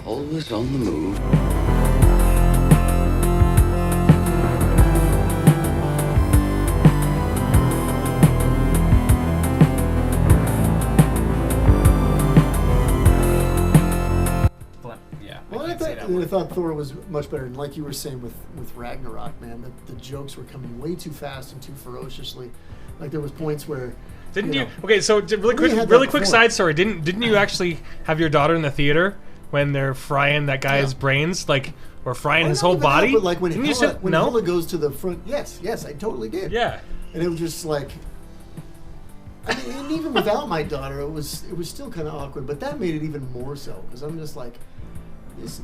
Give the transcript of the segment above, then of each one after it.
Always on the move. I thought Thor was much better, and like you were saying with Ragnarok, man, the jokes were coming way too fast and too ferociously. Like there was points where didn't you? Okay, so really quick side story. Didn't you actually have your daughter in the theater when they're frying that guy's brains, like, or frying his whole body? But like when Hela goes to the front, yes, I totally did. Yeah, and it was just like. I mean, and even without my daughter, it was still kind of awkward. But that made it even more so because I'm just like.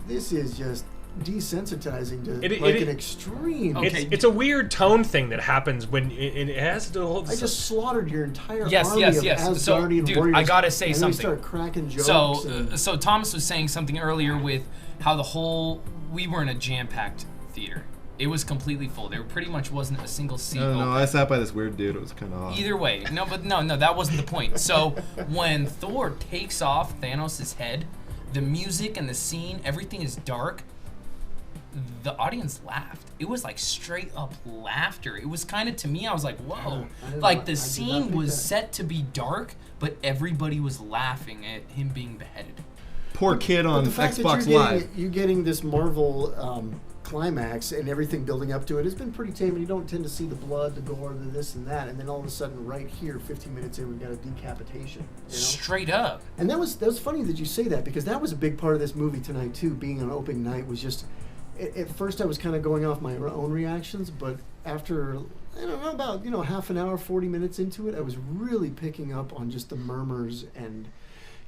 This is just desensitizing to an extreme. Okay. It's a weird tone thing that happens when it has to hold. I just slaughtered your entire army yes. of So, Asgardian dude, warriors. I gotta say and something. Start cracking jokes. So Thomas was saying something earlier with how we were in a jam-packed theater. It was completely full. There pretty much wasn't a single seat open. No, I sat by this weird dude. It was kind of odd. Either way, no, that wasn't the point. So when Thor takes off Thanos' head. The music and the scene, everything is dark. The audience laughed. It was like straight up laughter. It was kind of, to me, I was like, whoa. Like the scene was set to be dark, but everybody was laughing at him being beheaded. Poor kid on Xbox Live. You getting this Marvel climax and everything building up to it has been pretty tame, and you don't tend to see the blood, the gore, the this and that, and then all of a sudden, right here, 15 minutes in, we've got a decapitation. You know? Straight up. And that was funny that you say that because that was a big part of this movie tonight too. Being an opening night was just. At first, I was kind of going off my own reactions, but after I don't know about half an hour, 40 minutes into it, I was really picking up on just the murmurs and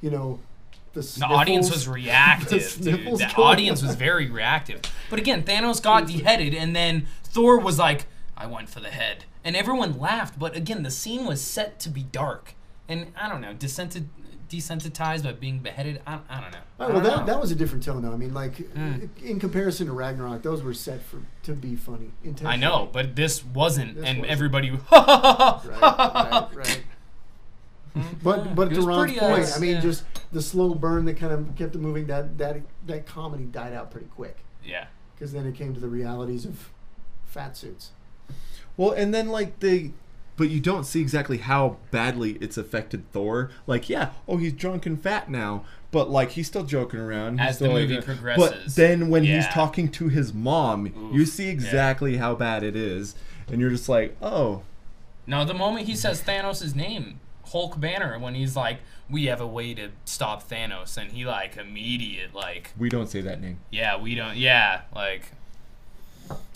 the audience was reactive, dude. The audience was very reactive. But again, Thanos got beheaded, and then Thor was like, I went for the head. And everyone laughed, but again, the scene was set to be dark. And I don't know, desensitized by being beheaded, I don't know. All right, well, that was a different tone, though. I mean, like, in comparison to Ragnarok, those were set to be funny. I know, but this wasn't, everybody... Right. But to Ron's point, I mean, just the slow burn that kind of kept it moving, that comedy died out pretty quick. Yeah. Because then it came to the realities of fat suits. Well, and then but you don't see exactly how badly it's affected Thor. Like, he's drunk and fat now, but he's still joking around. As the movie progresses. But then when he's talking to his mom, you see exactly how bad it is, and you're just like, oh. No, the moment he says Thanos' name, Hulk Banner, when he's like, we have a way to stop Thanos, and he immediate we don't say that name. Yeah, we don't.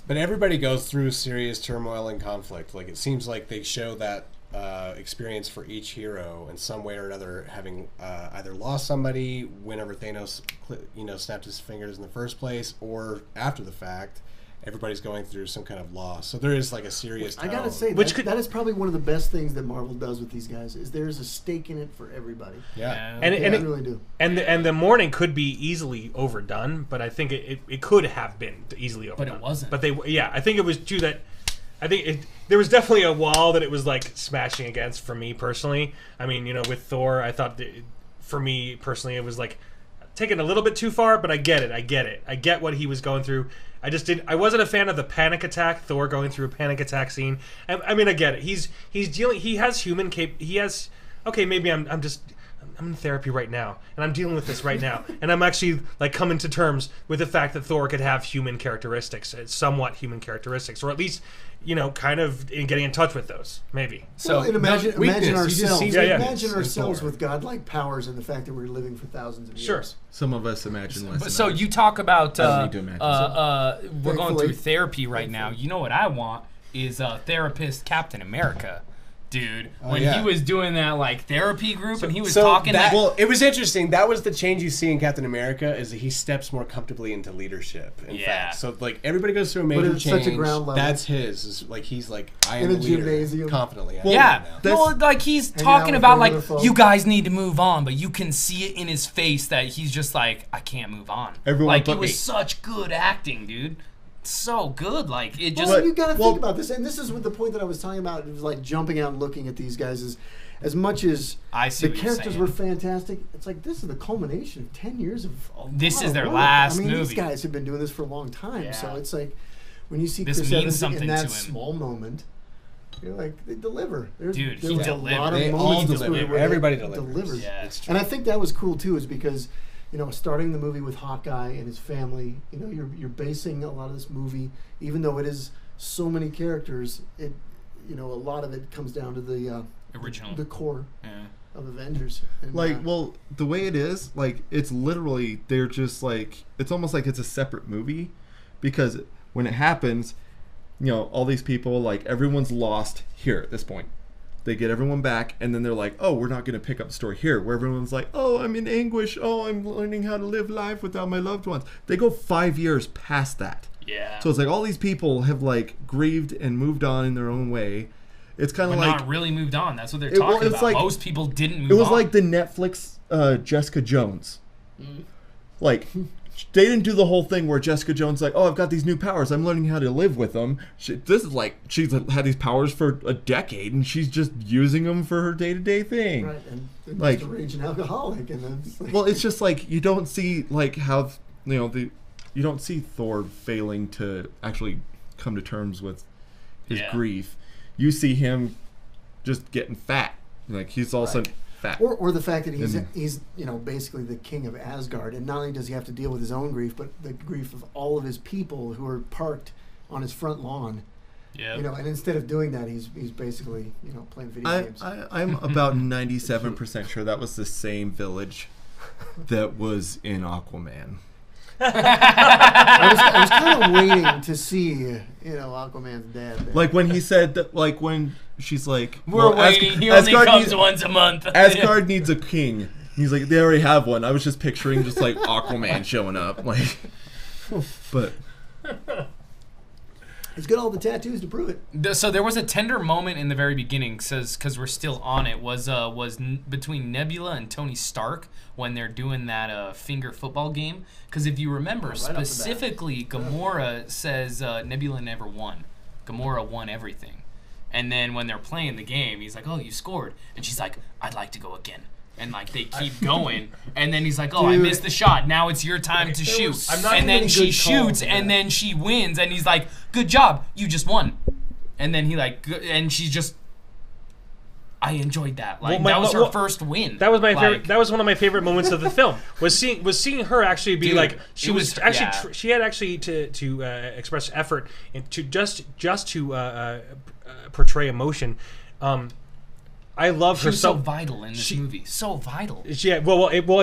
But everybody goes through serious turmoil and conflict. It seems like they show that experience for each hero in some way or another, having either lost somebody whenever Thanos, snapped his fingers in the first place, or after the fact. Everybody's going through some kind of loss. So there is a serious tone. I gotta say, that is probably one of the best things that Marvel does with these guys, is there's a stake in it for everybody. Yeah. And I really do. And the mourning could be easily overdone, but I think it could have been easily overdone. But it wasn't. But I think it was too that... I think there was definitely a wall that it was smashing against for me personally. I mean, with Thor, I thought for me personally it was taken a little bit too far, but I get it. I get what he was going through. I wasn't a fan of the panic attack, Thor going through a panic attack scene. I mean, I get it. He has human maybe I'm in therapy right now, and I'm dealing with this right now, and I'm actually coming to terms with the fact that Thor could have human characteristics, somewhat human characteristics, or at least kind of getting in touch with those, maybe. So imagine ourselves. Imagine ourselves Thor with godlike powers and the fact that we're living for thousands of years. Sure. Some of us imagine less. So you talk about I don't need to imagine we're going through therapy right now. You know what I want is a therapist Captain America. Dude, when he was doing that therapy group and he was talking well, it was interesting. That was the change you see in Captain America, is that he steps more comfortably into leadership. In fact, so everybody goes through a major change. Such a ground level. That's his. He's I am in a the leader, gymnasium, confidently. He's talking about you guys need to move on, but you can see it in his face that he's just I can't move on. Everyone it was such good acting, dude. so good. Like it just. Well, you got to think about this, and this is what the point that I was talking about. It was like jumping out and looking at these guys as much as I see the what you're characters saying. were fantastic. It's like this is the culmination of 10 years of. This lot is of their work. last I mean, movie. These guys have been doing this for a long time, so Yeah. it's like when you see This Chris means Evans something in to that him. small moment. You're like, they deliver. Dude, there he was delivered. a lot of They moments all in this movie deliver. where they Everybody delivers. delivered. Yeah, it's And I think that was cool too, is because starting the movie with Hawkeye and his family, you're basing a lot of this movie, even though it is so many characters, it a lot of it comes down to the Original. the core Yeah. of Avengers. And, Well, the way it is, like, it's literally, they're just like, it's almost like it's a separate movie, because when it happens, all these people, like, everyone's lost here at this point. They get everyone back, and then they're like, oh, we're not going to pick up the story here, where everyone's like, oh, I'm in anguish, oh, I'm learning how to live life without my loved ones. They go 5 years past that. Yeah. So it's like all these people have, like, grieved and moved on in their own way. It's kind of But like... not really moved on. That's what they're Well, talking it's about. like- Most people didn't move It was on. like the Netflix Jessica Jones. Like, they didn't do the whole thing where Jessica Jones like, oh, I've got these new powers. I'm learning how to live with them. This is like, she's had these powers for a decade, and she's just using them for her day-to-day thing. right, and they're like- just a raging alcoholic, and then it's like, Well, it's just like, you don't see, like, how, you don't see Thor failing to actually come to terms with his Yeah. grief. You see him just getting fat. Like, he's also fat. or the fact that he's And- he's basically the king of Asgard, and not only does he have to deal with his own grief, but the grief of all of his people who are parked on his front lawn. yeah. And instead of doing that, he's basically playing video games. I'm about 97% sure that was the same village that was in Aquaman. I was kind of waiting to see Aquaman's dad. There. Like when he said that, like when she's like, We're well, waiting. He only Asgard comes needs, once a month. Asgard needs a king. He's like, they already have one. I was just picturing just like Aquaman showing up, like. But He's got all the tattoos to prove it. So there was a tender moment in the very beginning, says, because we're still on it, was between Nebula and Tony Stark when they're doing that finger football game. Because if you remember, Right off the bat. specifically, Gamora says Nebula never won. Gamora won everything. And then when they're playing the game, he's like, oh, you scored. And she's like, I'd like to go again. And like they keep going, and then he's like, "Oh, I Dude. missed the shot. Now it's your time to shoot." was so And then many she good shoots, calls in and that. then she wins, and he's like, "Good job, you just won." And then he and she's just, I enjoyed that. Like that was her first win. That was my favorite. Like, That was one of my favorite moments of the film. Was seeing her actually be Dude, like she it was was- actually yeah. she had actually to express effort and to just to portray emotion. I love she her was so vital in this she- movie. So vital. Yeah, It's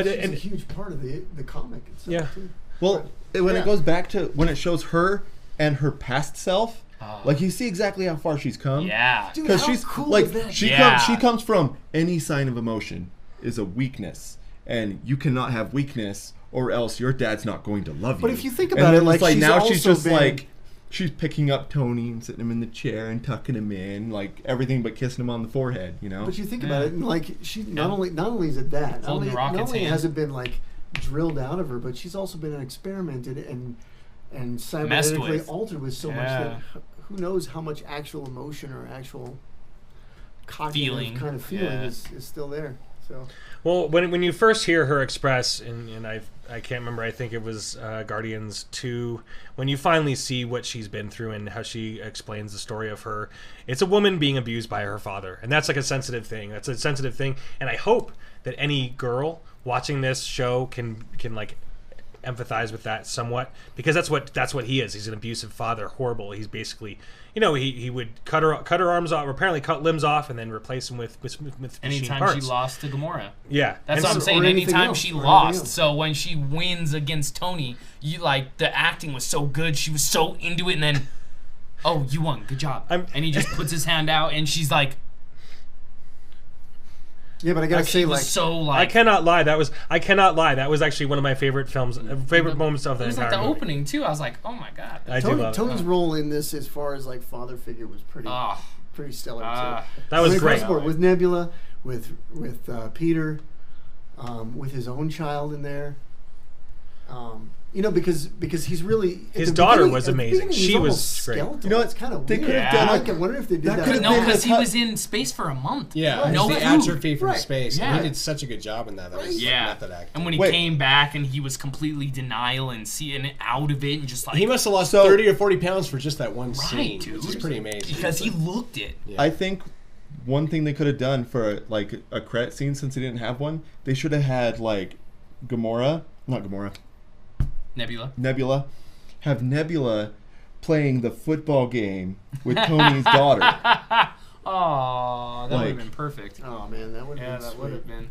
a and huge part of the comic itself, Yeah. too. well, when Yeah. it goes back to when it shows her and her past self, like you see exactly how far she's come. Yeah. Dude, Because how she's cool like is that? Yeah. she comes from any sign of emotion is a weakness, and you cannot have weakness or else your dad's not going to love you. But if you think And about then it, it's like, she's now she's also just been- like she's picking up Tony and sitting him in the chair and tucking him in, like everything but kissing him on the forehead, you know. But you think about it, and like she not only is it that, not Holding only, Rocket's not only hand. has it been like drilled out of her, but she's also been experimented and Messed cybernetically with. altered with so much Yeah. that who knows how much actual emotion or actual cognitive Feeling. kind of feeling Yeah. is still there. So well, when you first hear her express, and I can't remember. I think it was Guardians 2. When you finally see what she's been through and how she explains the story of her, it's a woman being abused by her father, and that's like a sensitive thing. That's a sensitive thing, and I hope that any girl watching this show can like empathize with that somewhat, because that's what he is. He's an abusive father, horrible. He's basically, he would cut her arms off, or apparently cut limbs off, and then replace them with machine Anytime parts. she lost to Gamora. Yeah, That's And what I'm so- saying. or anything Anytime else, she or anything lost, else. so when she wins against Tony, you like the acting was so good. She was so into it, and then, oh, you won, good job. And he just puts his hand out, and she's like, yeah, but I gotta she say, was like, so I like. cannot lie. That was actually one of my favorite films, favorite moments of the It was entire like the movie. opening too. I was like, oh my god. I do love Tony's it. role in this, as far as like father figure, was Ah, pretty stellar ah. too. That was I mean, great. across the board, with Nebula, with Peter, with his own child in there. You know, because he's really at His the daughter beginning- was at the amazing. beginning, She he's was almost great. skeletal. You know what? It's kind of They weird. could have done I wonder if they did that that. could have No, been because he cut- was in space for a month. Yeah, no the food. atrophy from Right. space. Yeah. And he did such a good job in that. That was Yeah, method acting. and when he Wait. came back and he was completely denial and out of it and just like He must have lost So- 30 or 40 pounds for just that one right, scene, dude, which is pretty amazing. because he looked it. Yeah. I think one thing they could have done for like a credit scene, since they didn't have one, they should have had like Nebula, have Nebula playing the football game with Tony's daughter. Oh, that would Like- have been perfect. Oh man, that would have Yeah, been that would have sweet. been.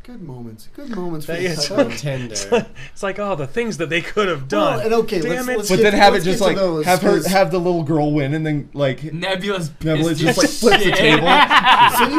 Good moments. Good moments for That the is So Titans. tender. It's like, oh, the things that they could have done. Well, and okay, Damn let's- it. let's But get- then have it let's just get to like those, have her 'cause- have the little girl win, and then like Nebula Nebula is just like flips the shit. table. So you